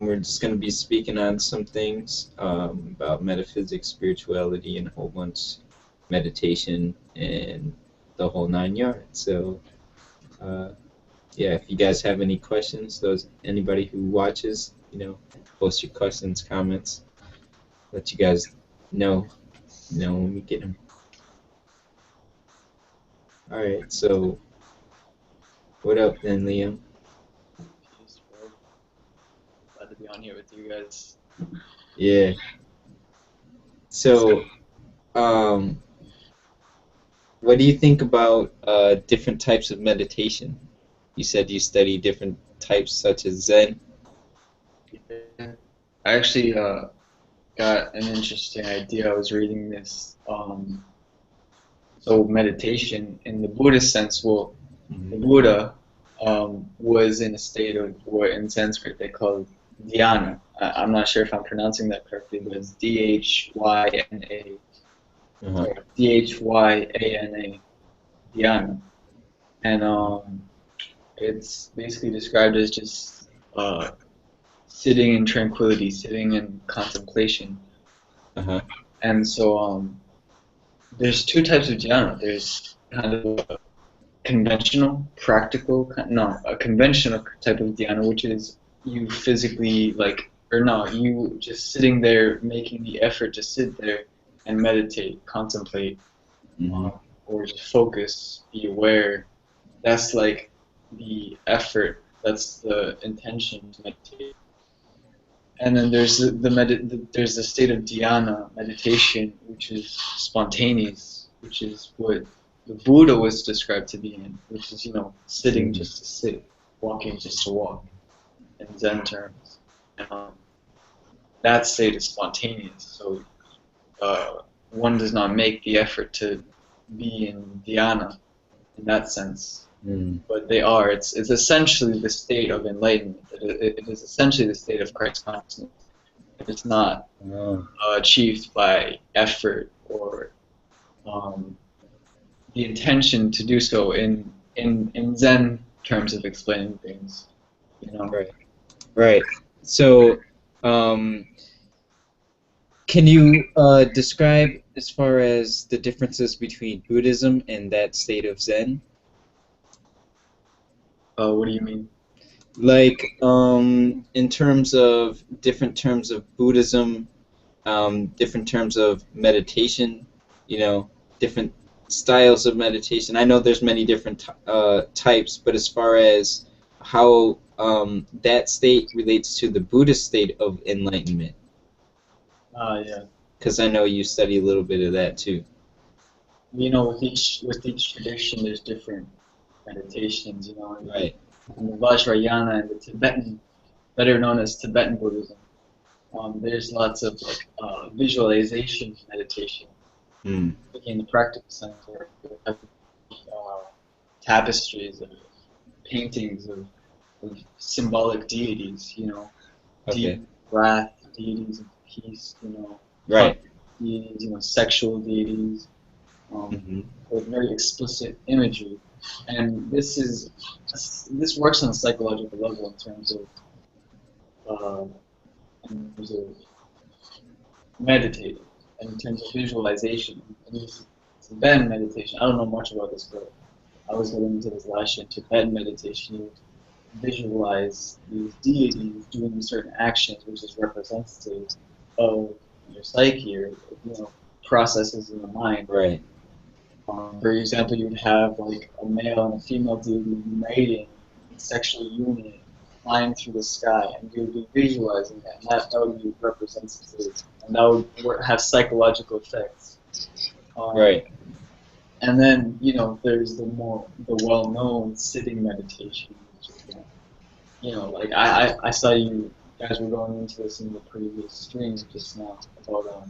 We're just going to be speaking on some things about metaphysics, spirituality, and a whole bunch meditation and the whole 9 yards. So, uh, yeah, if you guys have any questions, anybody who watches, post your questions, comments, let you guys know, when we get them. All right, so what up then, Liam? Peace, bro. Glad to be on here with you guys. Yeah. So, um, what do you think about different types of meditation? You said you study different types such as Zen. Yeah. I actually got an interesting idea. I was reading this. So meditation in the Buddhist sense, well, the Mhm. Buddha was in a state of what in Sanskrit they call dhyana. I'm not sure if I'm pronouncing that correctly, but it's Dhyana. Uh-huh. Sorry, Dhyana, dhyana. And it's basically described as just sitting in tranquility, sitting in contemplation. Uh-huh. And so there's two types of dhyana. There's kind of a conventional, practical, no, a conventional type of dhyana, which is you physically like, or no, you just sitting there, making the effort to sit there and meditate, contemplate, Hmm. or just focus, be aware. That's like the effort. That's the intention to meditate. And then there's the state of dhyana meditation, which is spontaneous, which is what the Buddha was described to be in, which is sitting Hmm. just to sit, walking just to walk, in Zen terms. Um, that state is spontaneous, so one does not make the effort to be in dhyana in that sense. Mm. But they are. It's essentially the state of enlightenment. It is essentially the state of Christ consciousness. It's not Oh. achieved by effort or um, the intention to do so in Zen terms of explaining things. You know, Right. Right. So, um, can you describe as far as the differences between Buddhism and that state of Zen? what do you mean? Like, in terms of different terms of Buddhism, different terms of meditation, you know, different styles of meditation. I know there's many different types, but as far as how that state relates to the Buddhist state of enlightenment, Yeah. because I know you study a little bit of that too. With each tradition, there's different meditations. Right. In the Vajrayana and the Tibetan, better known as Tibetan Buddhism, there's lots of like visualization meditation. Mm. In the practical sense, or tapestries of paintings of symbolic deities, Okay. deities of wrath, deities of peace, Right. deities, sexual deities, um, Hmm. with very explicit imagery. And this works on a psychological level uh, in terms of meditating, and in terms of visualization. And this Tibetan meditation, I don't know much about this, but I was getting into this last year. Tibetan meditation, you visualize these deities doing certain actions, which is representative of your psyche or processes in the mind. Right. For example, you'd have like a male and a female deity mating in sexual union, flying through the sky, and you'd be visualizing that, and that would be representative, and that would have psychological effects. Um, Right. and then there's the well-known sitting meditation, which is like I saw you guys were going into this in the previous streams just now about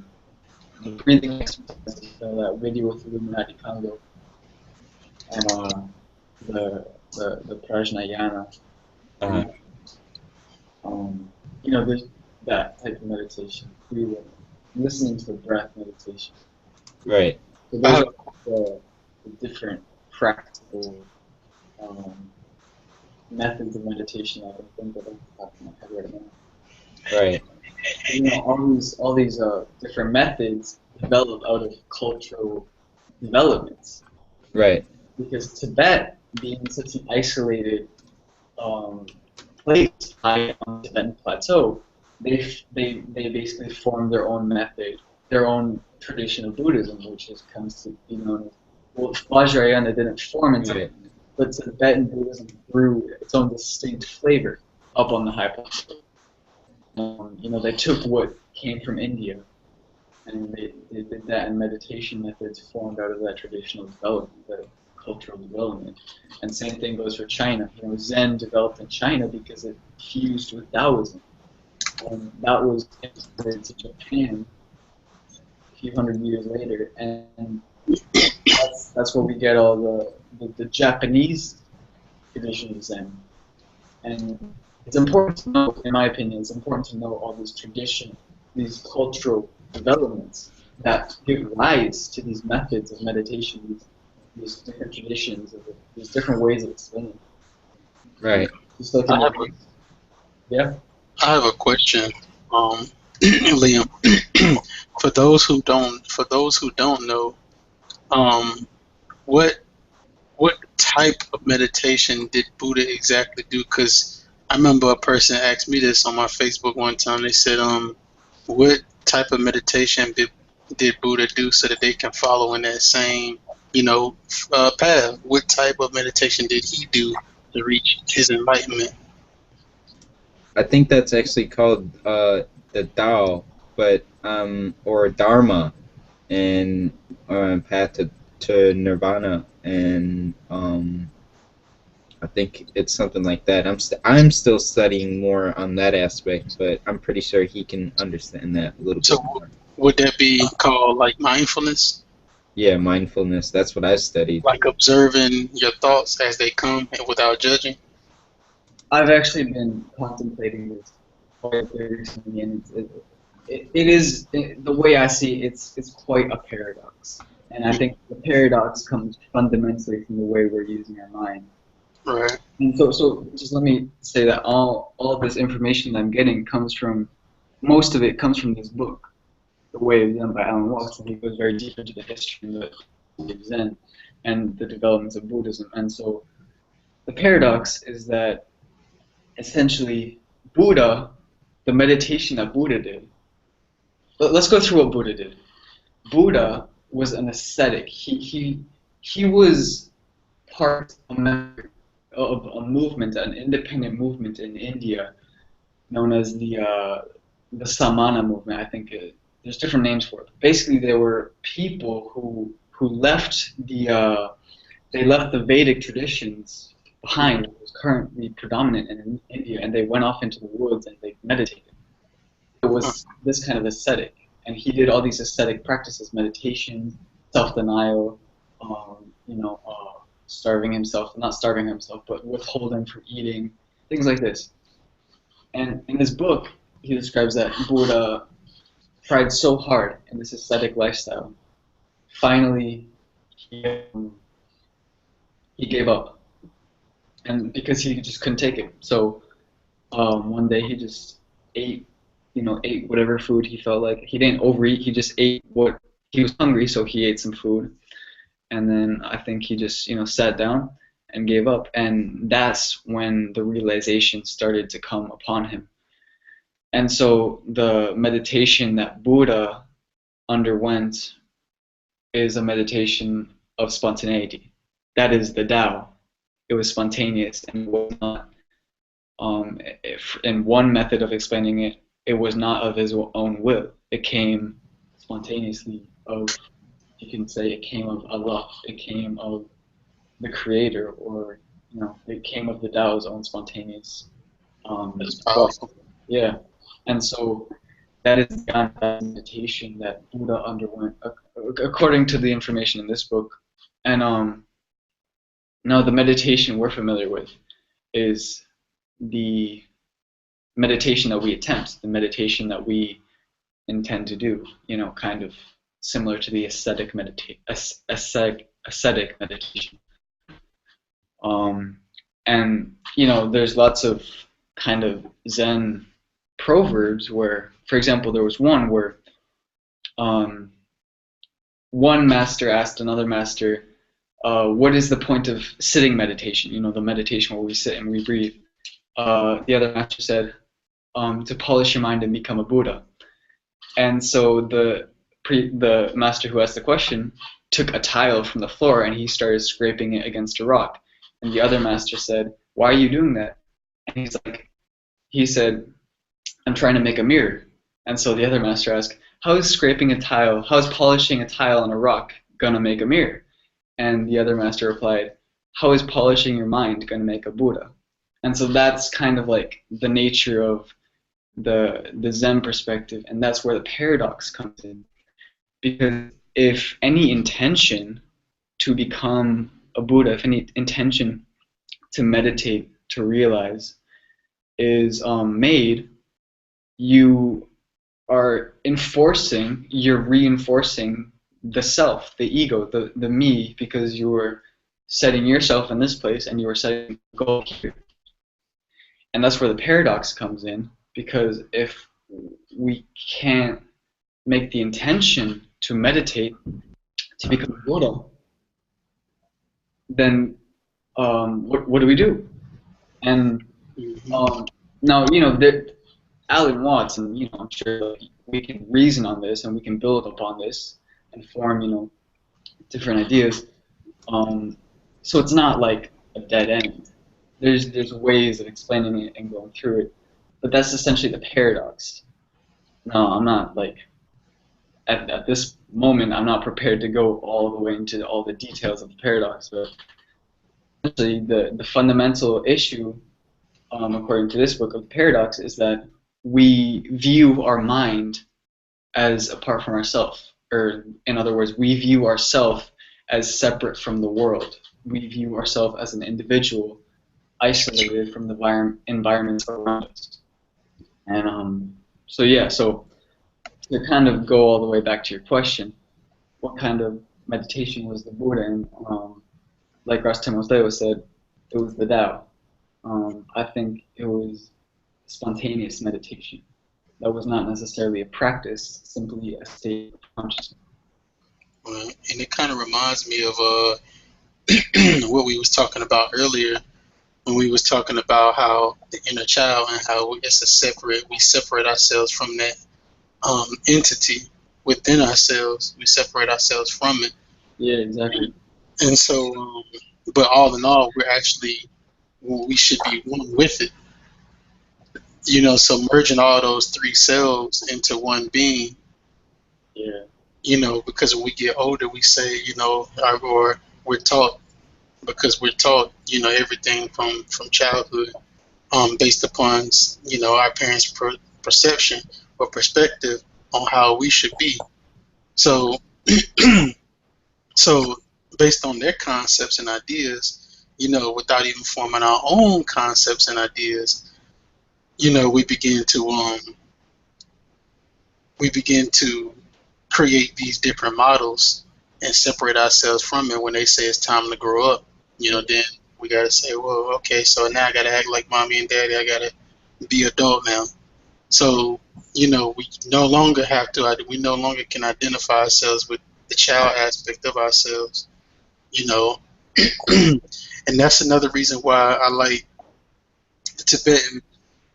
the breathing exercises, that video with Illuminati Congo and the Prajnayana, Uh-huh. and there's that type of meditation, breathing, listening to the breath meditation. Right. So I those have are the different practical um, methods of meditation I can think of off the top of my head right now. Right. You know, all these different methods developed out of cultural developments. Right. Because Tibet, being such an isolated um, place high on the Tibetan plateau, they basically formed their own method, their own tradition of Buddhism, which is comes to be known as, well, Vajrayana didn't form in Tibet, Right. but Tibetan Buddhism grew its own distinct flavor up on the high plateau. You know, they took what came from India and they did that, and meditation methods formed out of that traditional development, the cultural development. And same thing goes for China. You know, Zen developed in China because it fused with Taoism, and that was imported to Japan a few hundred years later, and that's where we get all the Japanese tradition of Zen. And it's important to know, in my opinion, it's important to know all these traditions, these cultural developments that give rise to these methods of meditation, these different traditions, these different ways of explaining. Right. Just like in I the have a yeah. I have a question, Liam. For those who don't know, um, what what type of meditation did Buddha exactly do? Because I remember a person asked me this on my Facebook one time. They said, what type of meditation did Buddha do so that they can follow in that same, path? What type of meditation did he do to reach his enlightenment? I think that's actually called the Tao, but or Dharma, and path to Nirvana, and I think it's something like that. I'm still studying more on that aspect, but I'm pretty sure he can understand that a little So bit more. would that be called like mindfulness, Yeah, mindfulness. That's what I studied. like observing your thoughts as they come and without judging? I've actually been contemplating this quite a bit recently, and it is the way I see it, it's quite a paradox. And I think the paradox comes fundamentally from the way we're using our mind. Right. And so just let me say that all this information that I'm getting comes from, most of it comes from this book, The Way of Zen by Alan Watts, and he goes very deep into the history and the philosophy of Zen and the developments of Buddhism. And so the paradox is that essentially Buddha, the meditation that Buddha did, let's go through what Buddha did. Buddha was an ascetic. He was part of a movement, an independent movement in India known as the Samana movement. I think there's different names for it. Basically, there were people who left they left the Vedic traditions behind, what was currently predominant in India, and they went off into the woods and they meditated. It was this kind of ascetic, and he did all these ascetic practices: meditation, self-denial, starving himself, not starving himself, but withholding from eating, things like this. And in his book, he describes that Buddha tried so hard in this ascetic lifestyle. Finally, he gave up, and because he just couldn't take it. So one day he just ate, ate whatever food he felt like. He didn't overeat. He just ate what he was hungry, so he ate some food, and then I think he just sat down and gave up. And that's when the realization started to come upon him. And so the meditation that Buddha underwent is a meditation of spontaneity. That is the Tao. It was spontaneous and was not. In one method of explaining it, it was not of his own will. It came spontaneously of, you can say, it came of Allah. It came of the Creator, or it came of the Tao's own spontaneous. That's powerful. Yeah, and so that is the meditation that Buddha underwent, according to the information in this book. And now the meditation we're familiar with is the meditation that we attempt, the meditation that we intend to do. Kind of similar to the ascetic meditation. And there's lots of kind of Zen proverbs where, for example, there was one where one master asked another master, what is the point of sitting meditation? You know, the meditation where we sit and we breathe. The other master said, to polish your mind and become a Buddha. And so the master who asked the question took a tile from the floor and he started scraping it against a rock. And the other master said, why are you doing that? And he said, I'm trying to make a mirror. And so the other master asked, how is polishing a tile on a rock gonna make a mirror? And the other master replied, how is polishing your mind gonna make a Buddha? And so that's kind of like the nature of the Zen perspective, and that's where the paradox comes in. Because if any intention to become a Buddha, if any intention to meditate, to realize, is made, you're reinforcing the self, the ego, the me, because you were setting yourself in this place and you were setting a goal here. And that's where the paradox comes in, because if we can't make the intention to meditate, to become a Buddha, then what do we do? And now, you know, Alan Watts, and you know, I'm sure we can reason on this and we can build upon this and form, you know, different ideas. So it's not like a dead end. There's ways of explaining it and going through it, but that's essentially the paradox. No, I'm not like at this moment. I'm not prepared to go all the way into all the details of the paradox, but essentially the fundamental issue, according to this book of the paradox, is that we view our mind as apart from ourselves, or in other words, we view ourselves as separate from the world. We view ourselves as an individual, isolated from the environments around us. And so yeah, so to kind of go all the way back to your question, what kind of meditation was the Buddha? And like Ras Timoteo said, it was the Tao. I think it was spontaneous meditation. That was not necessarily a practice, simply a state of consciousness. Well, and it kind of reminds me of what we was talking about earlier, when we was talking about how the inner child and how we separate ourselves from that entity within ourselves. We separate ourselves from it. Yeah, exactly. And so, but all in all, we should be one with it. You know, so merging all those three cells into one being. Yeah. You know, because when we get older, we say, you know, or we're taught, you know, everything from childhood, based upon, you know, our parents' perception or perspective on how we should be. So, so based on their concepts and ideas, you know, without even forming our own concepts and ideas, you know, we begin to create these different models and separate ourselves from it. When they say it's time to grow up, you know, then we got to say, well, okay, so now I got to act like mommy and daddy. I got to be adult now. So, you know, we no longer can identify ourselves with the child aspect of ourselves, you know. And that's another reason why I like the Tibetan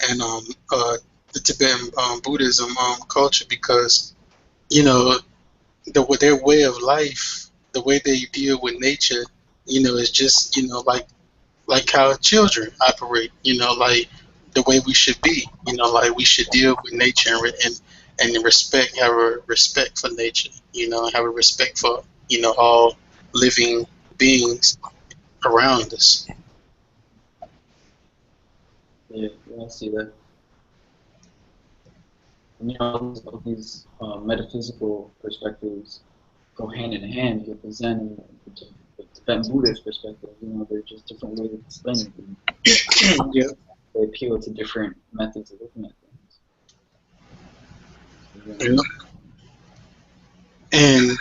and the Tibetan Buddhism culture, because, you know, their way of life, the way they deal with nature, you know, is just, you know, like how children operate, you know, like the way we should be, you know, like we should deal with nature and have a respect for nature, you know, have a respect for, you know, all living beings around us. Yeah, I see that. And, you know, all these metaphysical perspectives go hand in hand with the Zen and the Tibetan Buddhist perspective. You know, they're just different ways of explaining things. Yeah. They appeal to different methods of looking at things. Yeah. And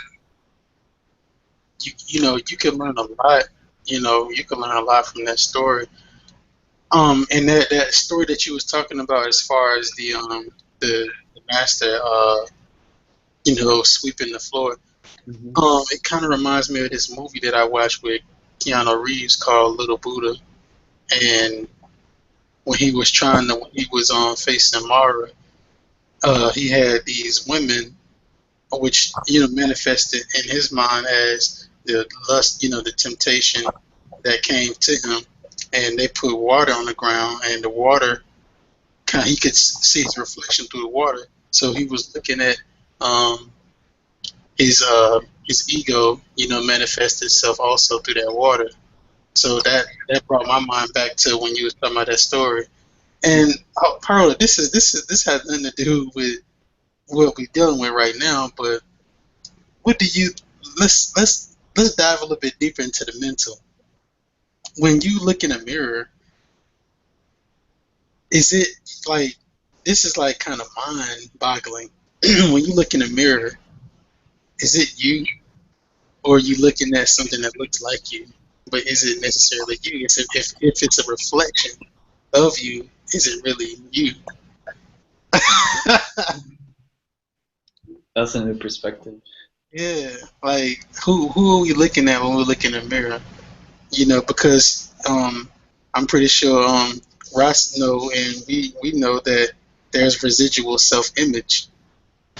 you know, you can learn a lot. You know, you can learn a lot from that story. And that story that you was talking about, as far as the master, sweeping the floor. Hmm. It kind of reminds me of this movie that I watched with Keanu Reeves called Little Buddha, and when he was on facing Mara, he had these women, which manifested in his mind as the lust, the temptation that came to him, and they put water on the ground, and the water he could see his reflection through the water. So he was looking at um, his ego, manifest itself also through that water. So that brought my mind back to when you was talking about that story. And Pearl, this has nothing to do with what we're dealing with right now. But what do you let's dive a little bit deeper into the mental. When you look in a mirror, is it like this is like kind of mind boggling? When you look in a mirror, is it you, or are you looking at something that looks like you? But is it necessarily you? If it's a reflection of you, is it really you? That's a new perspective. Yeah, like who are we looking at when we look in the mirror? Because I'm pretty sure Ross know, and we know that there's residual self-image.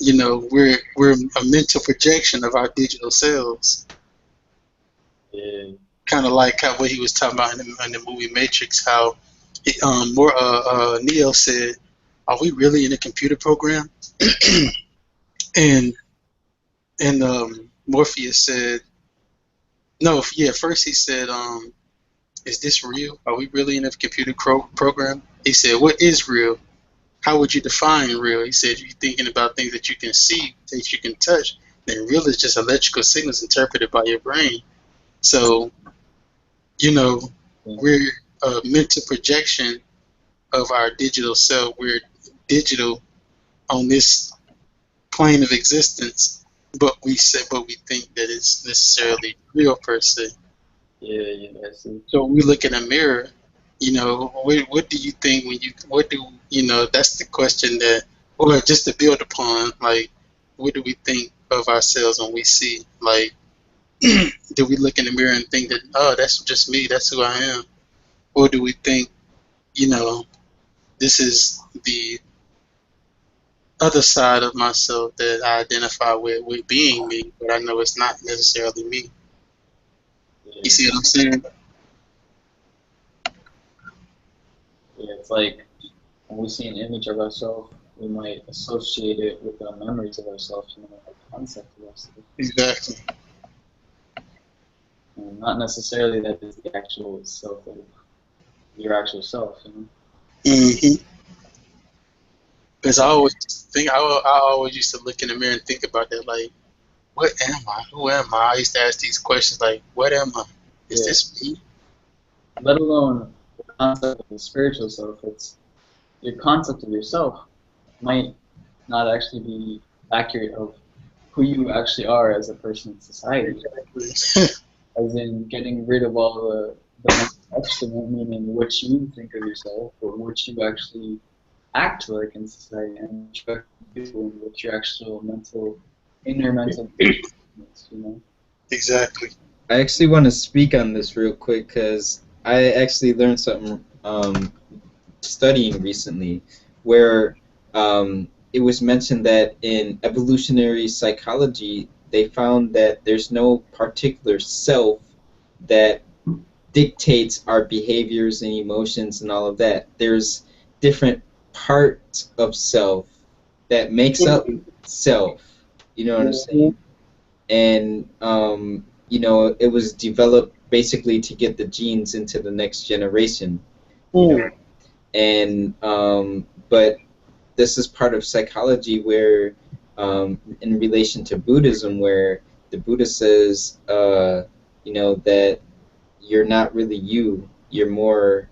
We're a mental projection of our digital selves, Yeah. kind of like what he was talking about in the movie Matrix. How Neo said, "Are we really in a computer program?" and Morpheus said, "No, yeah." First he said, "Is this real? Are we really in a computer program?" He said, "What is real? How would you define real?" He said, "If you're thinking about things that you can see, things you can touch, then real is just electrical signals interpreted by your brain." So, you know, Yeah. we're a mental projection of our digital self. We're digital on this plane of existence, but we think that it's necessarily real per se. Yeah, I see. So when we look in a mirror, what do you think that's the question that, or just to build upon, like, what do we think of ourselves when we see, like, do we look in the mirror and think that, oh, that's just me, that's who I am? Or do we think, you know, this is the other side of myself that I identify with being me, but I know it's not necessarily me? You Yeah. see what I'm saying? Yeah, it's like when we see an image of ourselves, we might associate it with the memories of ourselves, a concept of ourselves. Exactly. And not necessarily that it's the actual self of your actual self. hmm Because I always used to look in the mirror and think about that, like, what am I? Who am I? I used to ask these questions like, what am I? Is Yeah. this me? Let alone the concept of the spiritual self. It's your concept of yourself might not actually be accurate of who you actually are as a person in society. Exactly. As in getting rid of all the mental excrement, meaning what you think of yourself or what you actually act like in society and what you actually do and what your actual inner mental is. Exactly. I actually want to speak on this real quick because I actually learned something studying recently where it was mentioned that in evolutionary psychology they found that there's no particular self that dictates our behaviors and emotions and all of that. There's different parts of self that makes up self. You know what I'm Mhm. saying? And it was developed basically to get the genes into the next generation. You know, Mm. and but this is part of psychology where, in relation to Buddhism, where the Buddha says, that you're not really you. You're more,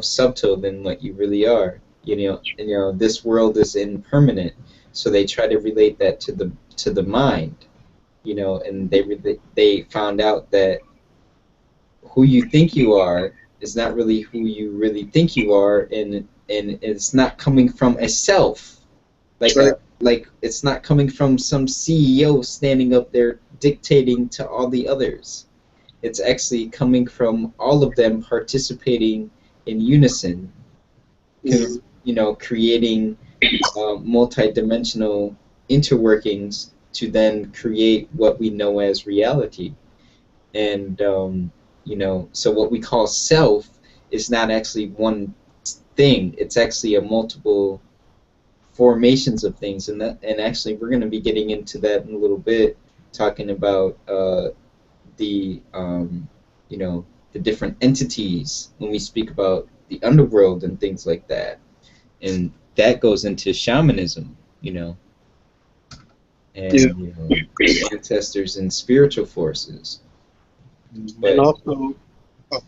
subtle than what you really are. This world is impermanent, so they try to relate that to the mind. And they found out that who you think you are is not really who you really think you are, and it's not coming from a self, like Right. it's not coming from some CEO standing up there dictating to all the others. It's actually coming from all of them participating in unison, Mm. creating multi-dimensional interworkings to then create what we know as reality. And so what we call self is not actually one thing. It's actually a multiple formations of things, and actually we're going to be getting into that in a little bit, talking about the the different entities when we speak about the underworld and things like that, and that goes into shamanism, Yeah. and ancestors and spiritual forces. And But also, go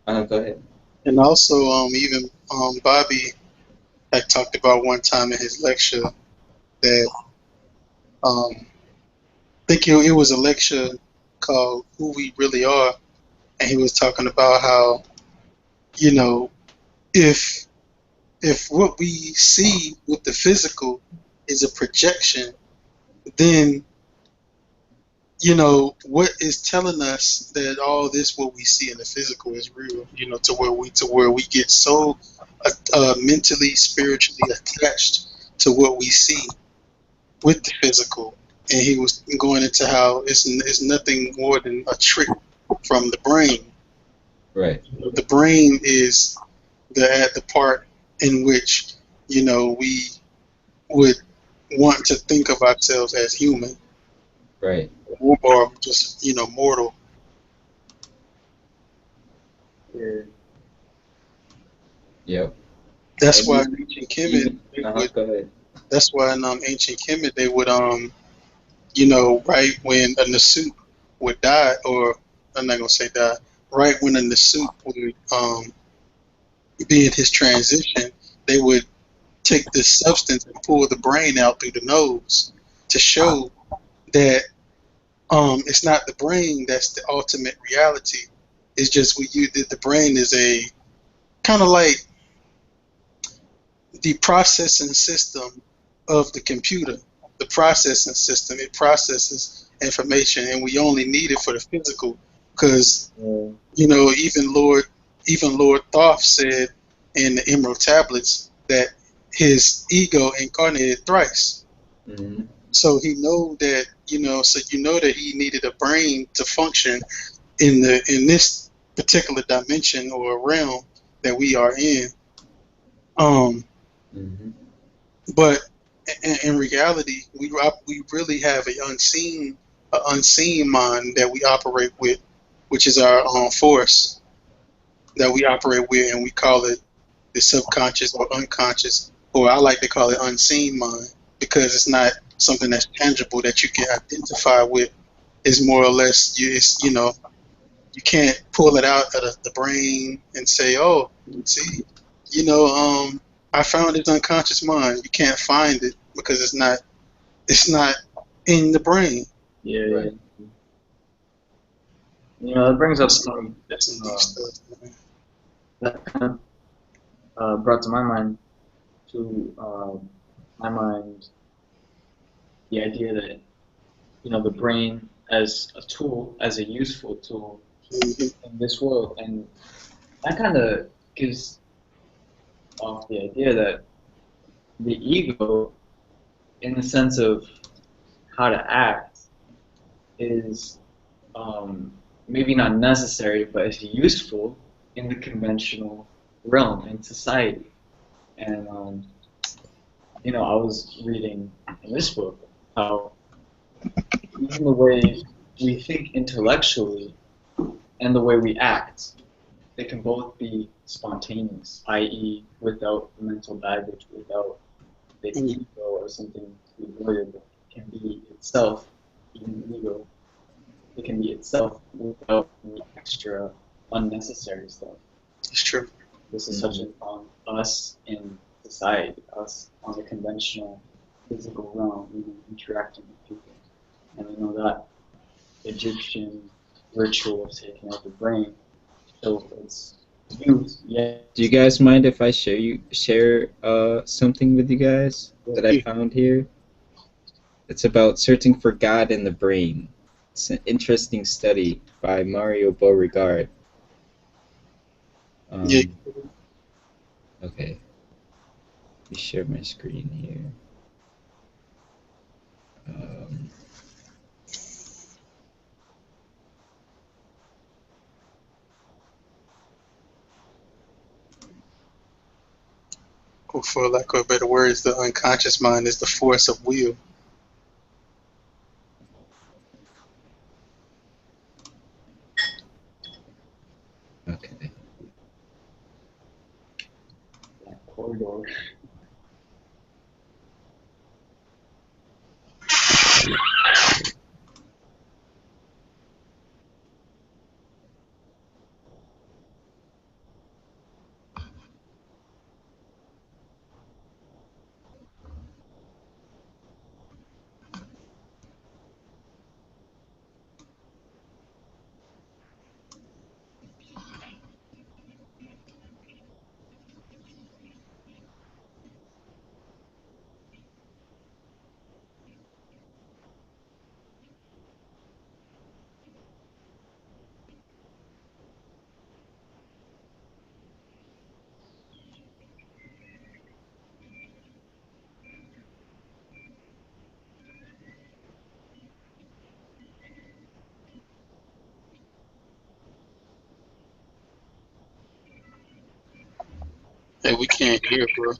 ahead. and also, even Bobby had talked about one time in his lecture that I think it was a lecture called "Who We Really Are," and he was talking about how you know if what we see with the physical is a projection, then what is telling us that all this what we see in the physical is real, to where we get so mentally spiritually attached to what we see with the physical. And he was going into how it's nothing more than a trick from the brain. Right. The brain is the part in which we would want to think of ourselves as human, Right. or just mortal. Yeah. Yep. That's And why in ancient Kemet they would. go ahead. That's why in ancient Kemet they would right when a Nasut would die, or I'm not gonna say die. Right when a Nasut would be in his transition, they would take this substance and pull the brain out through the nose to show that it's not the brain that's the ultimate reality. It's just the brain is a kind of like the processing system of the computer. The processing system, it processes information, and we only need it for the physical, because even Lord Thoth said in the Emerald Tablets that his ego incarnated thrice. Mm-hmm. So he know that that he needed a brain to function in this particular dimension or realm that we are in. Mm-hmm. But in reality, we really have a unseen mind that we operate with, which is our own force that we operate with, and we call it the subconscious or unconscious, or I like to call it unseen mind, because it's not something that's tangible that you can identify with. It's more or less you can't pull it out of the brain and say, oh, see, I found this unconscious mind. You can't find it because it's not in the brain. Yeah, Right. yeah. That brings up That's some some deep stuff, man. that kind of brought to my mind the idea that the brain as a tool, as a useful tool Mhm. in this world, and that kind of gives off the idea that the ego, in the sense of how to act, is maybe not necessary, but is useful in the conventional realm in society. And I was reading in this book how even the way we think intellectually and the way we act, they can both be spontaneous, i.e., without mental baggage, without the Mhm. ego or something to be worried about. It can be itself, even the ego. It can be itself without any extra unnecessary stuff. It's true. This is touching on us in society, us on the conventional physical realm, interacting with people. And we know that Egyptian ritual of taking out the brain shows its Views, yeah. Do you guys mind if I share something with you guys that I found here? It's about searching for God in the brain. It's an interesting study by Mario Beauregard. Yeah. Okay. Let me share my screen here. For lack of better words, the unconscious mind is the force of will. Okay. That corridor. Hey, we can't hear, bro.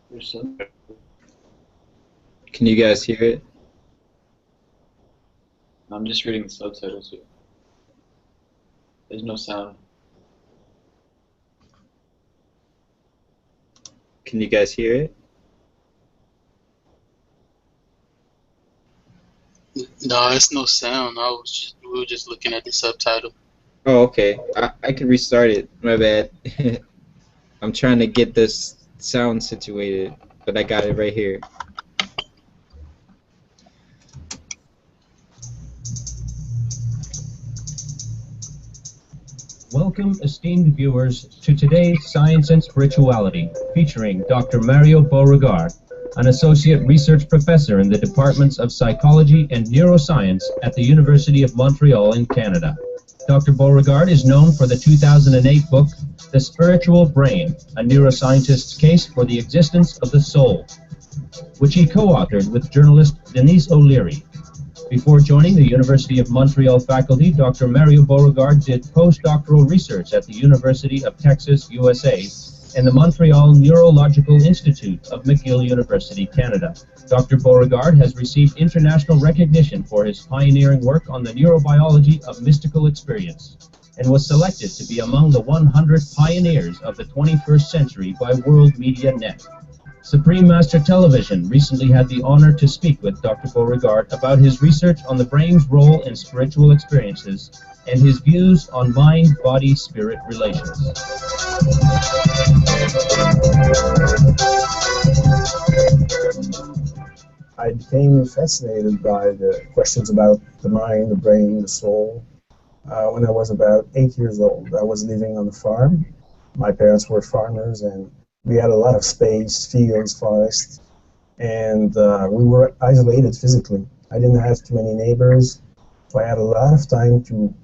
There's some. Can you guys hear it? I'm just reading the subtitles here. There's no sound. Can you guys hear it? No, it's no sound. We were just looking at the subtitle. Oh, okay. I can restart it. My bad. I'm trying to get this sound situated, but I got it right here. Welcome, esteemed viewers, to today's Science and Spirituality, featuring Dr. Mario Beauregard, an associate research professor in the departments of psychology and neuroscience at the University of Montreal in Canada. Dr. Beauregard is known for the 2008 book, The Spiritual Brain, a neuroscientist's case for the existence of the soul, which he co-authored with journalist Denise O'Leary. Before joining the University of Montreal faculty, Dr. Mario Beauregard did postdoctoral research at the University of Texas, USA, and the Montreal Neurological Institute of McGill University, Canada. Dr. Beauregard has received international recognition for his pioneering work on the neurobiology of mystical experience, and was selected to be among the 100 pioneers of the 21st century by World Media Net. Supreme Master Television recently had the honor to speak with Dr. Beauregard about his research on the brain's role in spiritual experiences and his views on mind-body-spirit relations. I became fascinated by the questions about the mind, the brain, the soul. When I was about 8 years old, I was living on a farm. My parents were farmers, and we had a lot of space, fields, forests, and we were isolated physically. I didn't have too many neighbors, so I had a lot of time to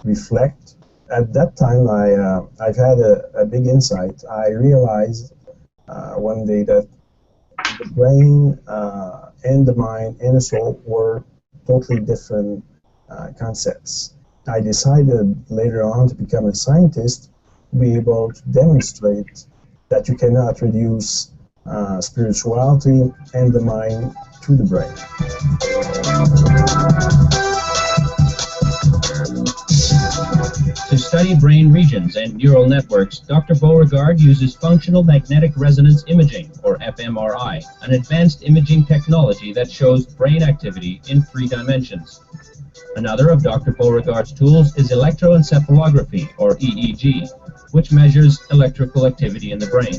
reflect. At that time, I've had a big insight. I realized one day that the brain and the mind and the soul were totally different concepts. I decided later on to become a scientist to be able to demonstrate that you cannot reduce spirituality and the mind to the brain. To study brain regions and neural networks, Dr. Beauregard uses functional magnetic resonance imaging, or fMRI, an advanced imaging technology that shows brain activity in 3 dimensions. Another of Dr. Beauregard's tools is electroencephalography, or EEG, which measures electrical activity in the brain.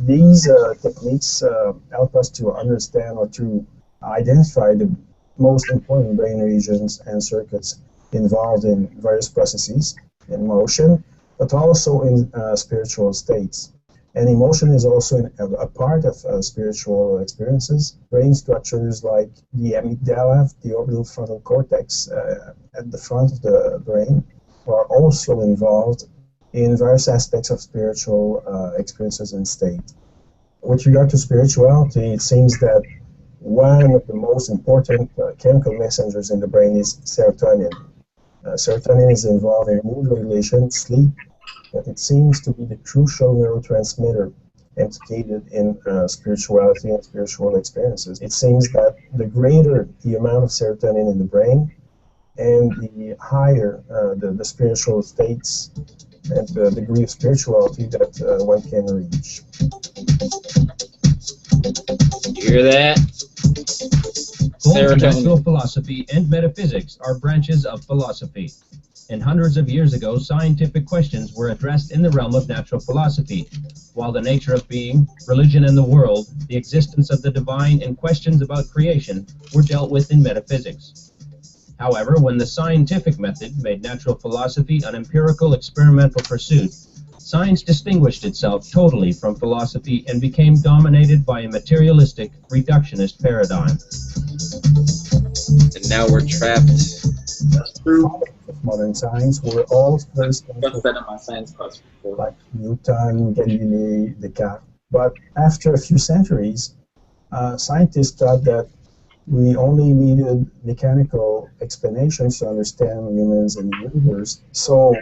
These techniques help us to understand or to identify the most important brain regions and circuits involved in various processes in motion, but also in spiritual states. And emotion is also a part of spiritual experiences. Brain structures like the amygdala, the orbital frontal cortex at the front of the brain, are also involved in various aspects of spiritual experiences and state. With regard to spirituality, it seems that one of the most important chemical messengers in the brain is serotonin. Serotonin is involved in mood regulation, sleep, but it seems to be the crucial neurotransmitter implicated in spirituality and spiritual experiences. It seems that the greater the amount of serotonin in the brain and the higher the spiritual states and the degree of spirituality that one can reach. You hear that? Both natural philosophy and metaphysics are branches of philosophy. And hundreds of years ago, scientific questions were addressed in the realm of natural philosophy, while the nature of being, religion and the world, the existence of the divine, and questions about creation were dealt with in metaphysics. However, when the scientific method made natural philosophy an empirical experimental pursuit, science distinguished itself totally from philosophy and became dominated by a materialistic, reductionist paradigm. And now we're trapped. That's true. Of modern science were all very What's that in my science class before? like Newton, Galilei, Descartes. But after a few centuries, scientists thought that we only needed mechanical explanations to understand humans and the universe. So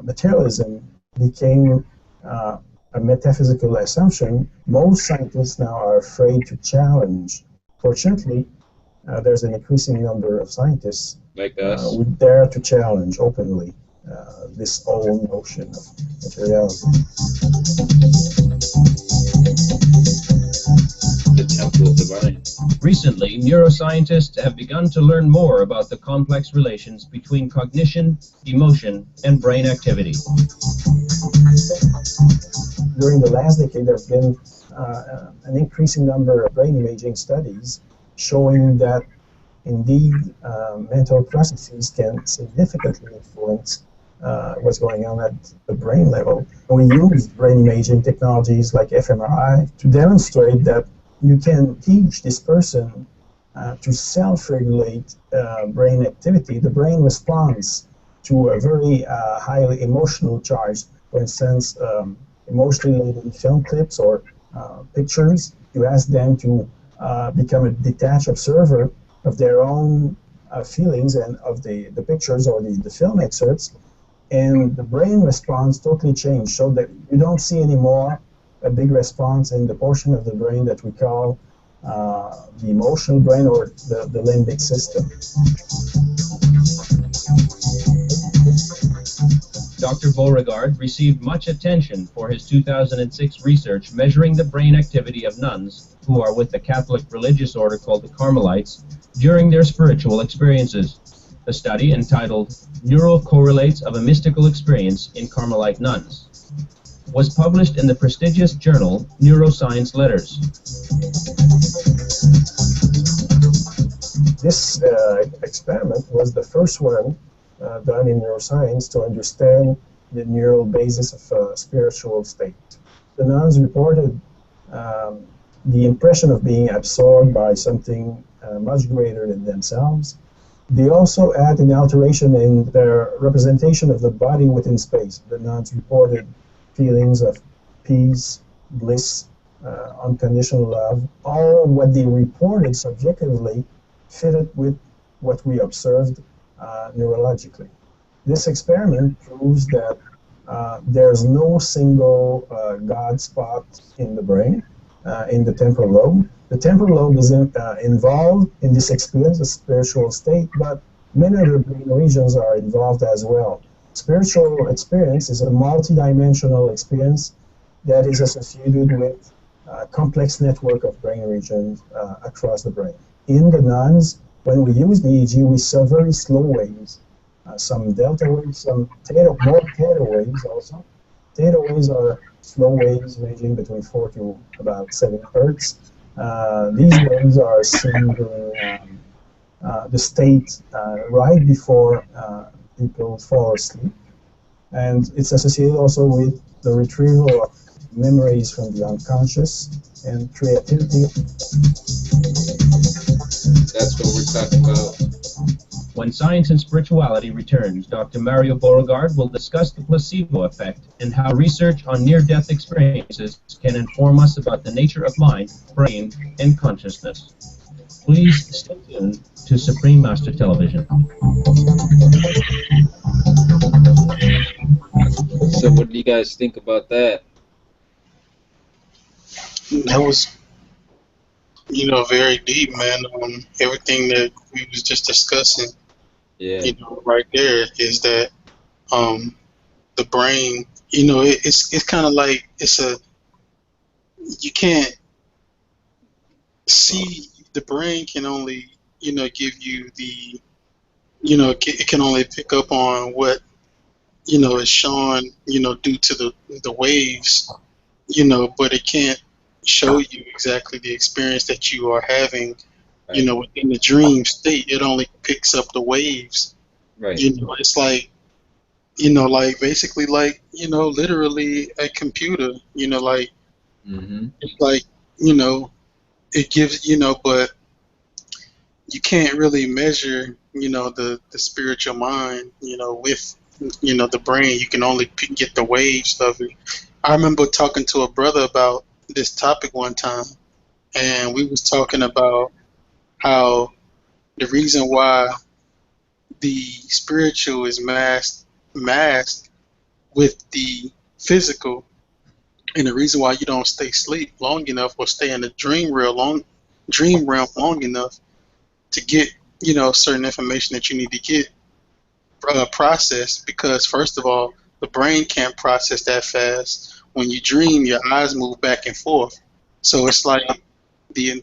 materialism became a metaphysical assumption most scientists now are afraid to challenge. Fortunately, there's an increasing number of scientists Like us. who dare to challenge openly this old notion of materiality. The temple of the mind. Recently, neuroscientists have begun to learn more about the complex relations between cognition, emotion, and brain activity. During the last decade, there have been an increasing number of brain imaging studies showing that indeed mental processes can significantly influence what's going on at the brain level. We use brain imaging technologies like fMRI to demonstrate that you can teach this person to self-regulate brain activity. The brain responds to a very highly emotional charge. For instance, emotionally laden film clips or pictures. You ask them to become a detached observer of their own feelings and of the pictures or the film excerpts, and the brain response totally changed, so that you don't see anymore a big response in the portion of the brain that we call the emotional brain or the limbic system. Dr. Beauregard received much attention for his 2006 research measuring the brain activity of nuns who are with the Catholic religious order called the Carmelites during their spiritual experiences. The study, entitled Neural Correlates of a Mystical Experience in Carmelite Nuns, was published in the prestigious journal Neuroscience Letters. This experiment was the first one done in neuroscience to understand the neural basis of a spiritual state. The nuns reported the impression of being absorbed by something much greater than themselves. They also had an alteration in their representation of the body within space. The nuns reported feelings of peace, bliss, unconditional love. All what they reported subjectively fitted with what we observed neurologically. This experiment proves that there's no single God spot in the brain, in the temporal lobe. The temporal lobe is involved in this experience, the spiritual state, but many other brain regions are involved as well. Spiritual experience is a multidimensional experience that is associated with a complex network of brain regions across the brain. In the nuns, when we use the EEG, we saw very slow waves, some delta waves, some more theta waves also. Theta waves are slow waves ranging between 4 to about 7 hertz. These waves are seen during the state right before people fall asleep. And it's associated also with the retrieval of memories from the unconscious and creativity. That's what we're talking about. When Science and Spirituality returns, Dr. Mario Beauregard will discuss the placebo effect and how research on near-death experiences can inform us about the nature of mind, brain, and consciousness. Please stay tuned to Supreme Master Television. So what do you guys think about that? That was, very deep, man. Everything that we was just discussing, Yeah. right there is that the brain, it's kind of like you can't see, the brain can only, give you the, it can only pick up on what, is shown, due to the waves, but it can't show you exactly the experience that you are having, Right. within the dream state. It only picks up the waves. Right. It's like, like basically like, literally a computer, like, Mm-hmm. it's like, it gives, but you can't really measure, the spiritual mind, with, the brain. You can only get the waves of it. I remember talking to a brother about this topic one time, and we was talking about how the reason why the spiritual is masked with the physical, and the reason why you don't stay asleep long enough or stay in the dream realm long enough to get, certain information that you need to get processed, because first of all, the brain can't process that fast. When you dream, your eyes move back and forth, so it's like the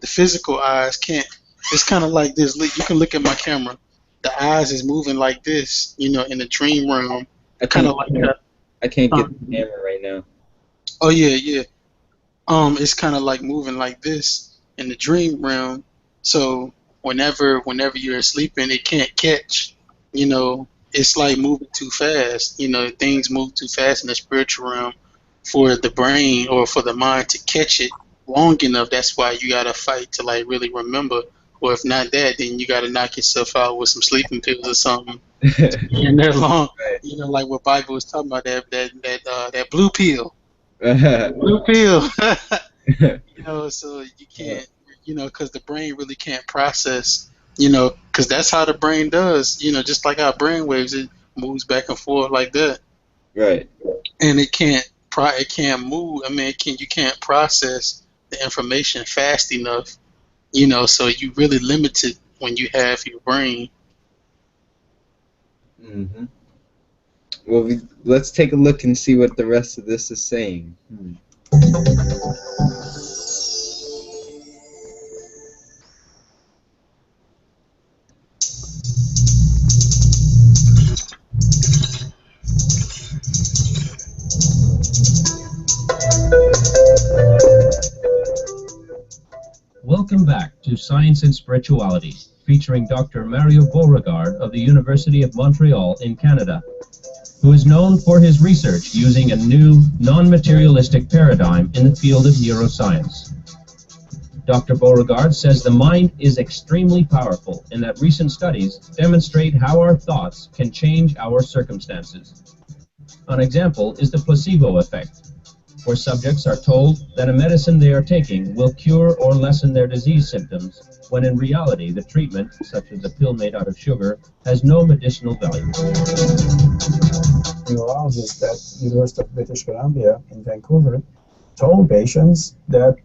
physical eyes can't. It's kind of like this. You can look at my camera. The eyes is moving like this, in the dream realm, kind of like that. I can't get the camera right now. Oh yeah, yeah. It's kind of like moving like this in the dream realm. So whenever you're sleeping, it can't catch. It's like moving too fast. Things move too fast in the spiritual realm for the brain or for the mind to catch it long enough. That's why you gotta fight to like really remember. Or if not that, then you gotta knock yourself out with some sleeping pills or something. And they're long. Right. Like what Bible was talking about, that blue pill. Blue pill. So you can't, because the brain really can't process, because that's how the brain does, just like our brain waves, it moves back and forth like that. Right. And it can't move. I mean, you can't process the information fast enough, so you really limited when you have your brain. Mm-hmm. Well, let's take a look and see what the rest of this is saying. Welcome back to Science and Spirituality, featuring Dr. Mario Beauregard of the University of Montreal in Canada, who is known for his research using a new, non-materialistic paradigm in the field of neuroscience. Dr. Beauregard says the mind is extremely powerful and that recent studies demonstrate how our thoughts can change our circumstances. An example is the placebo effect, where subjects are told that a medicine they are taking will cure or lessen their disease symptoms, when in reality the treatment, such as a pill made out of sugar, has no medicinal value. Neurologist at University of British Columbia in Vancouver told patients that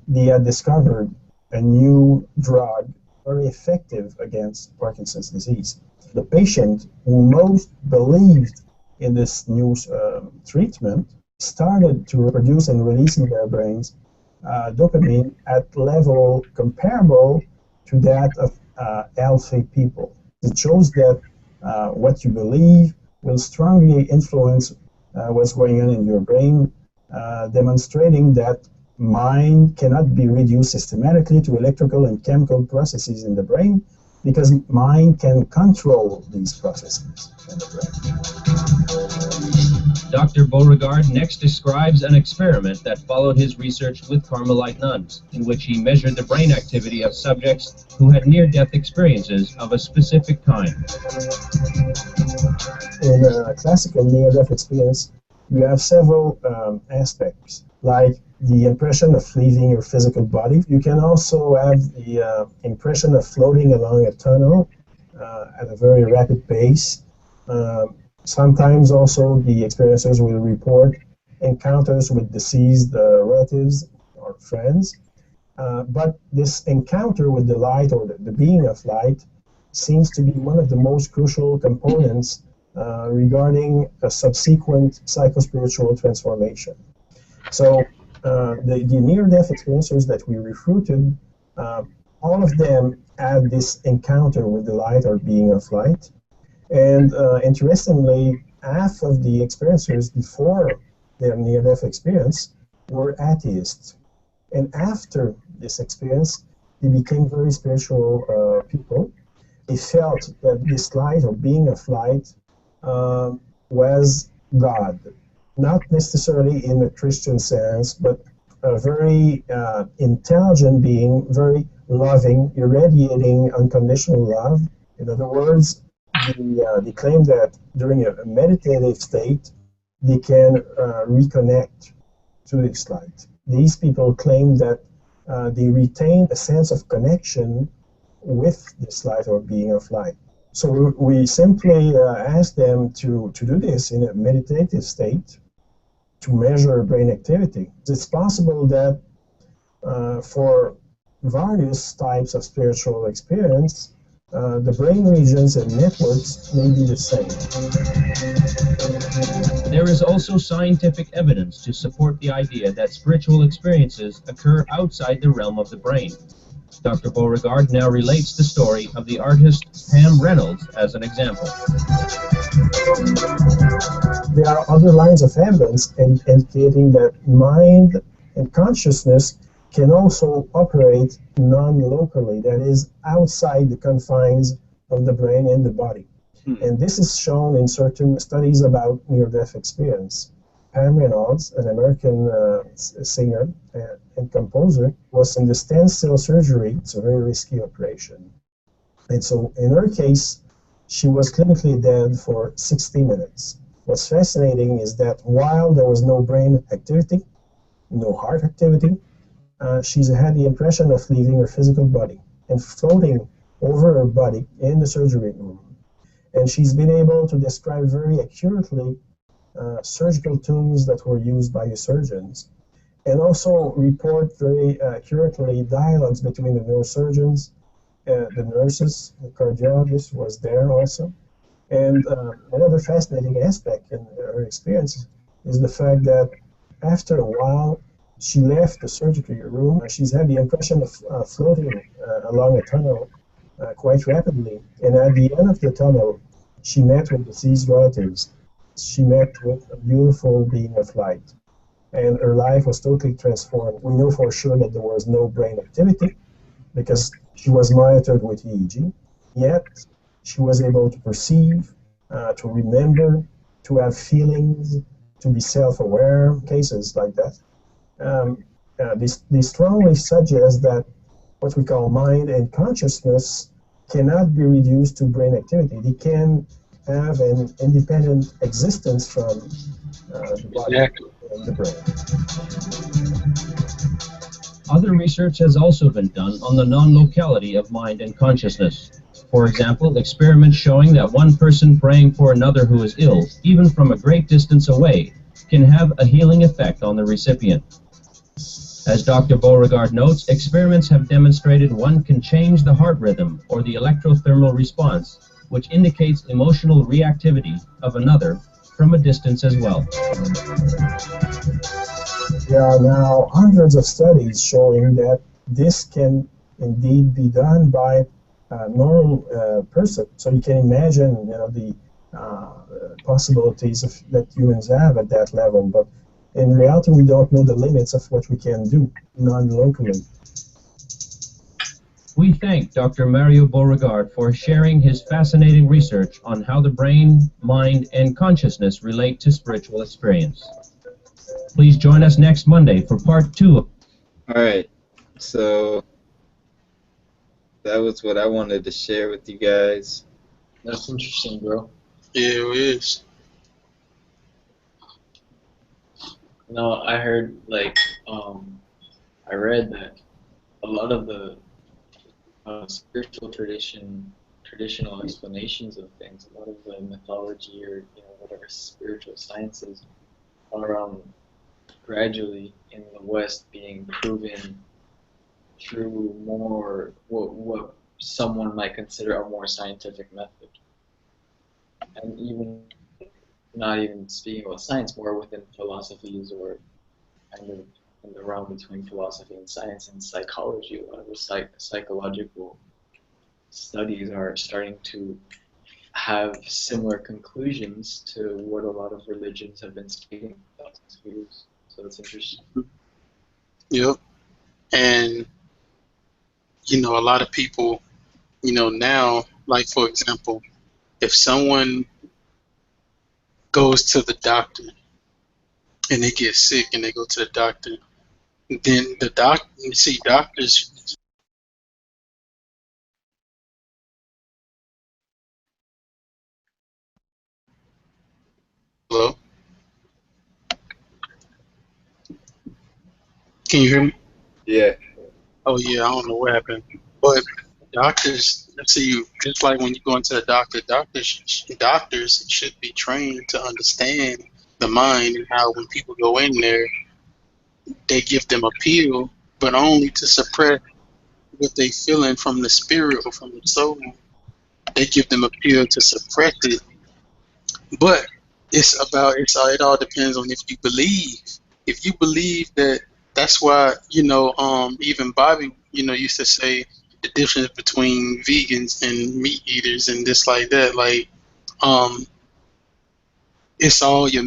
they had discovered a new drug very effective against Parkinson's disease. The patient who most believed in this new treatment started to produce and release in their brains dopamine at level comparable to that of healthy people. It shows that what you believe will strongly influence what's going on in your brain, demonstrating that mind cannot be reduced systematically to electrical and chemical processes in the brain, because mind can control these processes in the brain. Dr. Beauregard next describes an experiment that followed his research with Carmelite nuns, in which he measured the brain activity of subjects who had near-death experiences of a specific kind. In a classical near-death experience, you have several aspects, like the impression of leaving your physical body. You can also have the impression of floating along a tunnel at a very rapid pace. Sometimes also the experiencers will report encounters with deceased relatives or friends. But this encounter with the light, or the being of light, seems to be one of the most crucial components regarding a subsequent psychospiritual transformation. So the near-death experiencers that we recruited, all of them had this encounter with the light or being of light. And interestingly, half of the experiencers before their near-death experience were atheists. And after this experience, they became very spiritual people. They felt that this light or being of light was God. Not necessarily in a Christian sense, but a very intelligent being, very loving, irradiating unconditional love. In other words, they claim that during a meditative state, they can reconnect to this light. These people claim that they retain a sense of connection with this light or being of light. So we simply ask them to do this in a meditative state, to measure brain activity. It's possible that for various types of spiritual experience, the brain regions and networks may be the same. There is also scientific evidence to support the idea that spiritual experiences occur outside the realm of the brain. Dr. Beauregard now relates the story of the artist Pam Reynolds as an example. There are other lines of evidence indicating that mind and consciousness can also operate non-locally, that is, outside the confines of the brain and the body. And this is shown in certain studies about near-death experience. Pam Reynolds, an American singer and composer, was in the standstill surgery. It's a very risky operation. And so in her case, she was clinically dead for 60 minutes. What's fascinating is that while there was no brain activity, no heart activity, she's had the impression of leaving her physical body and floating over her body in the surgery room. And she's been able to describe very accurately surgical tools that were used by the surgeons, and also report very accurately dialogues between the neurosurgeons, the nurses, the cardiologist was there also. And another fascinating aspect in her experience is the fact that after a while, she left the surgery room. She's had the impression of floating along a tunnel quite rapidly. And at the end of the tunnel, she met with deceased relatives. She met with a beautiful being of light. And her life was totally transformed. We know for sure that there was no brain activity because she was monitored with EEG. Yet, she was able to perceive, to remember, to have feelings, to be self-aware, cases like that. They strongly suggest that what we call mind and consciousness cannot be reduced to brain activity. They can have an independent existence from the body and the brain. Other research has also been done on the non-locality of mind and consciousness. For example, experiments showing that one person praying for another who is ill, even from a great distance away, can have a healing effect on the recipient. As Dr. Beauregard notes, experiments have demonstrated one can change the heart rhythm or the electrothermal response, which indicates emotional reactivity of another from a distance as well. There are now hundreds of studies showing that this can indeed be done by a normal person. So you can imagine, the possibilities that humans have at that level. But in reality, we don't know the limits of what we can do non-locally. We thank Dr. Mario Beauregard for sharing his fascinating research on how the brain, mind, and consciousness relate to spiritual experience. Please join us next Monday for part 2. All right. So that was what I wanted to share with you guys. That's interesting, bro. Yeah, it is. No, I heard, like, I read that a lot of the spiritual traditional explanations of things, a lot of the mythology or whatever spiritual sciences are gradually in the West being proven through more what someone might consider a more scientific method, and even not even speaking about science, more within philosophies or kind of in the realm between philosophy and science and psychology. A lot of the psychological studies are starting to have similar conclusions to what a lot of religions have been stating about these years. So it's interesting. Yep. And a lot of people, now, like for example, if someone goes to the doctor and they get sick and they go to the doctor, then doctors. Hello? Can you hear me? Yeah. Oh yeah, I don't know what happened. But doctors, see, just like when you go into the doctor, doctors should be trained to understand the mind and how when people go in there, they give them a pill, but only to suppress what they feeling from the spirit or from the soul. They give them a pill to suppress it, but it all depends on if you believe. If you believe that, that's why even Bobby used to say the difference between vegans and meat eaters and this like that, like um it's all your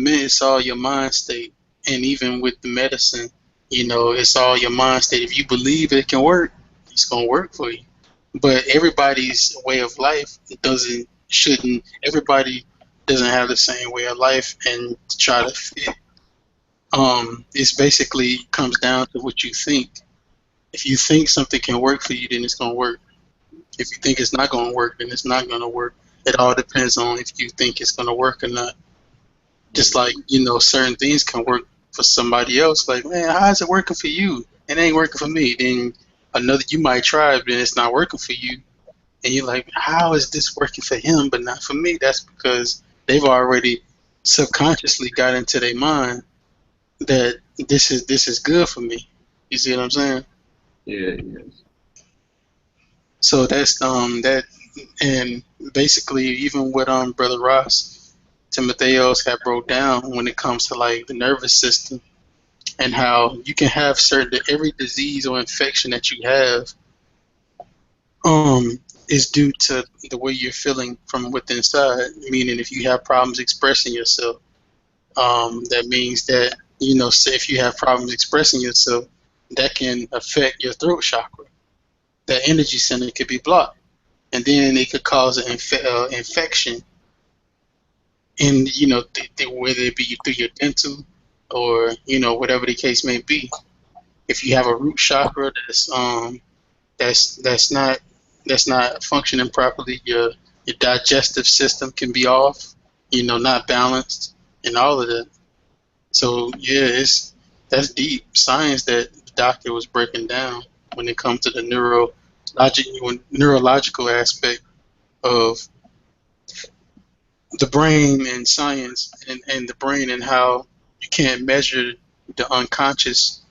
mind state. And even with the medicine, it's all your mind state. If you believe it can work, it's gonna work for you. But everybody's way of life shouldn't everybody doesn't have the same way of life and try to fit. It's basically comes down to what you think. If you think something can work for you, then it's gonna work. If you think it's not gonna work, then it's not gonna work. It all depends on if you think it's gonna work or not. Just like, certain things can work for somebody else. Like, man, how is it working for you? It ain't working for me. Then you might try it, but it's not working for you. And you're like, how is this working for him but not for me? That's because they've already subconsciously got into their mind that this is good for me. You see what I'm saying? Yeah. So that's that, and basically even what Brother Ross Timotheos had broke down when it comes to like the nervous system and how you can have every disease or infection that you have is due to the way you're feeling from within inside. Meaning, if you have problems expressing yourself, that means that say if you have problems expressing yourself, that can affect your throat chakra. That energy center could be blocked, and then it could cause an infection. In whether it be through your dental or whatever the case may be. If you have a root chakra that's not functioning properly, your digestive system can be off, not balanced, and all of that. So yeah, that's deep science that the doctor was breaking down when it comes to the neurological aspect of the brain and science, and the brain and how you can't measure the unconscious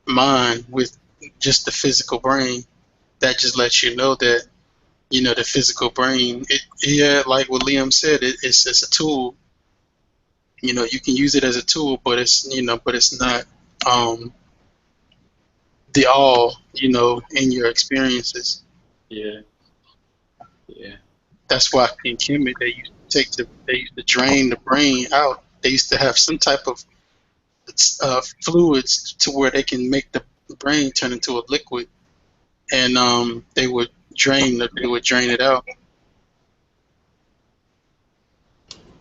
mind with just the physical brain. That just lets you know that the physical brain, like what Liam said, it's a tool. You can use it as a tool, but it's not the all, you know, in your experiences. Yeah. Yeah. That's why in Kemet they used to drain the brain out. They used to have some type of fluids to where they can make the brain turn into a liquid, and they would drain it out.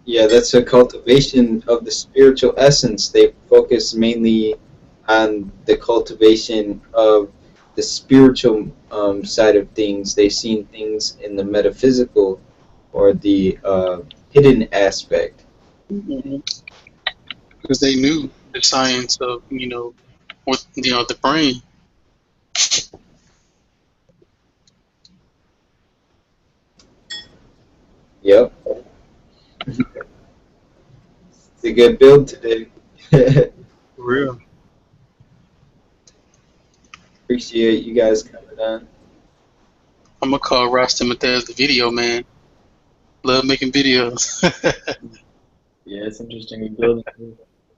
Yeah, that's a cultivation of the spiritual essence. They focus mainly on the cultivation of the spiritual side of things. They've seen things in the metaphysical or the hidden aspect. Because they knew the science of, you know, what, you know, the brain. Yep. It's a good build today. For real. Appreciate you guys coming on. I'm gonna call Rasta Matez the video man. Love making videos. Yeah, it's interesting. We build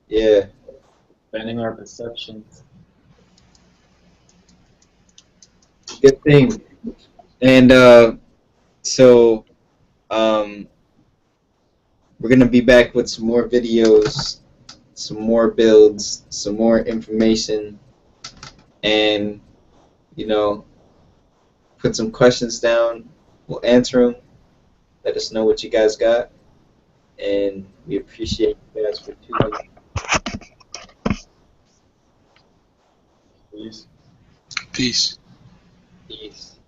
Yeah. expanding our perceptions. Good thing. And so um, we're gonna be back with some more videos, some more builds, some more information, and you know, put some questions down. We'll answer them. Let us know what you guys got, and we appreciate you guys for tuning in. Please. Peace. Peace.